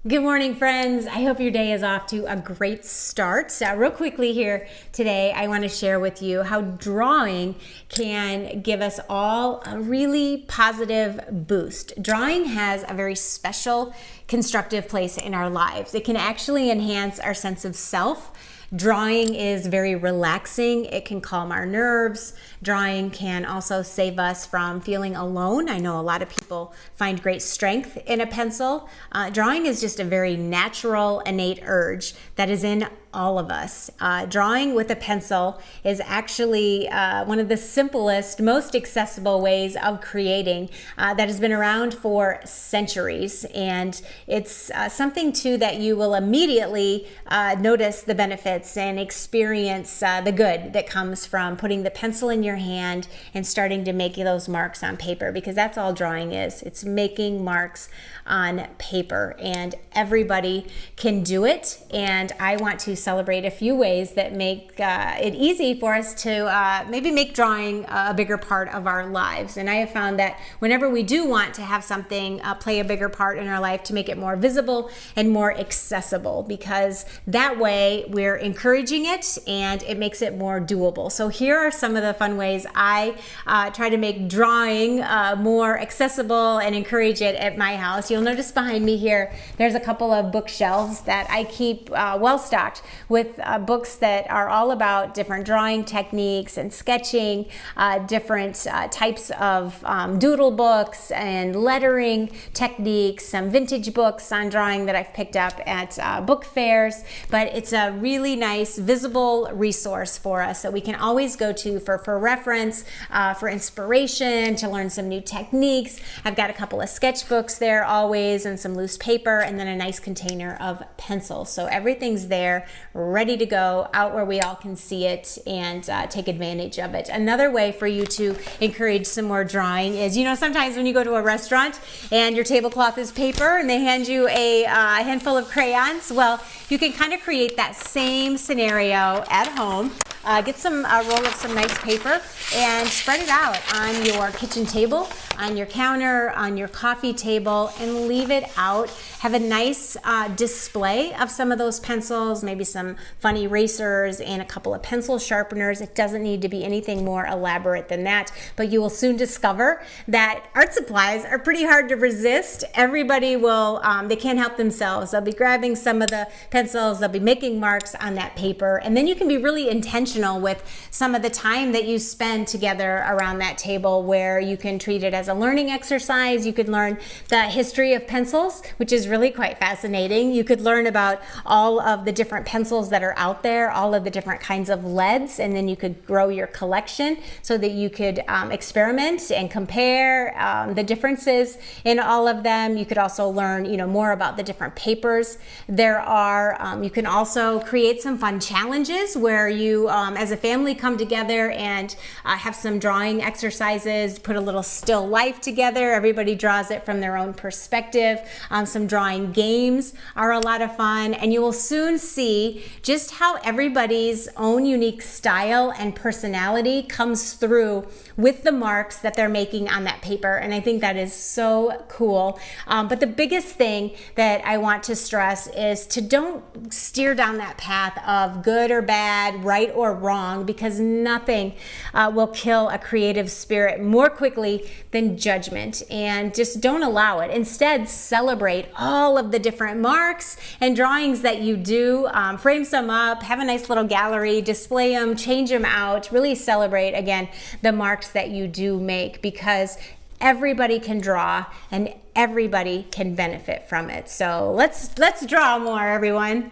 Good morning, friends. I hope your day is off to a great start. Real quickly here today, I want to share with you how drawing can give us all a really positive boost. Drawing has a very special, constructive place in our lives. It can actually enhance our sense of self. Drawing is very relaxing. It can calm our nerves. Drawing can also save us from feeling alone. I know a lot of people find great strength in a pencil. Drawing is just a very natural, innate urge that is in all of us. Drawing with a pencil is actually one of the simplest, most accessible ways of creating that has been around for centuries. And it's something too that you will immediately notice the benefits and experience the good that comes from putting the pencil in your hand and starting to make those marks on paper, because that's all drawing is. It's making marks on paper, and everybody can do it. And I want to celebrate a few ways that make it easy for us to maybe make drawing a bigger part of our lives. And I have found that whenever we do want to have something play a bigger part in our life, to make it more visible and more accessible, because that way we're encouraging it and it makes it more doable. So here are some of the fun ways I try to make drawing more accessible and encourage it at my house. You'll notice behind me here, there's a couple of bookshelves that I keep well stocked with books that are all about different drawing techniques and sketching, different types of doodle books and lettering techniques, some vintage books on drawing that I've picked up at book fairs. But it's a really nice visible resource for us that we can always go to for reference, for inspiration, to learn some new techniques. I've got a couple of sketchbooks there always, and some loose paper, and then a nice container of pencils. So everything's there, ready to go out where we all can see it and take advantage of it. Another way for you to encourage some more drawing is, sometimes when you go to a restaurant and your tablecloth is paper and they hand you a handful of crayons, well, you can kind of create that same scenario at home. Get some roll of some nice paper and spread it out on your kitchen table, on your counter, on your coffee table, and leave it out. Have a nice display of some of those pencils, maybe some fun erasers and a couple of pencil sharpeners. It doesn't need to be anything more elaborate than that, but you will soon discover that art supplies are pretty hard to resist. Everybody will, they can't help themselves. They'll be grabbing some of the pencils, they'll be making marks on that paper, and then you can be really intentional with some of the time that you spend together around that table, where you can treat it as a learning exercise. You could learn the history of pencils, which is really quite fascinating. You could learn about all of the different pencils that are out there, all of the different kinds of leads, and then you could grow your collection so that you could experiment and compare the differences in all of them. You could also learn, more about the different papers there are. You can also create some fun challenges where you, as a family, come together and have some drawing exercises, put a little still life together. Everybody draws it from their own perspective. Some drawing games are a lot of fun, and you will soon see just how everybody's own unique style and personality comes through with the marks that they're making on that paper. And I think that is so cool. But the biggest thing that I want to stress is to don't steer down that path of good or bad, right or wrong, because nothing will kill a creative spirit more quickly than judgment. And just don't allow it. Instead, celebrate all of the different marks and drawings that you do. Frame some up, have a nice little gallery, display them, change them out, really celebrate, again, the marks that you do make, because everybody can draw and everybody can benefit from it. So let's draw more, everyone.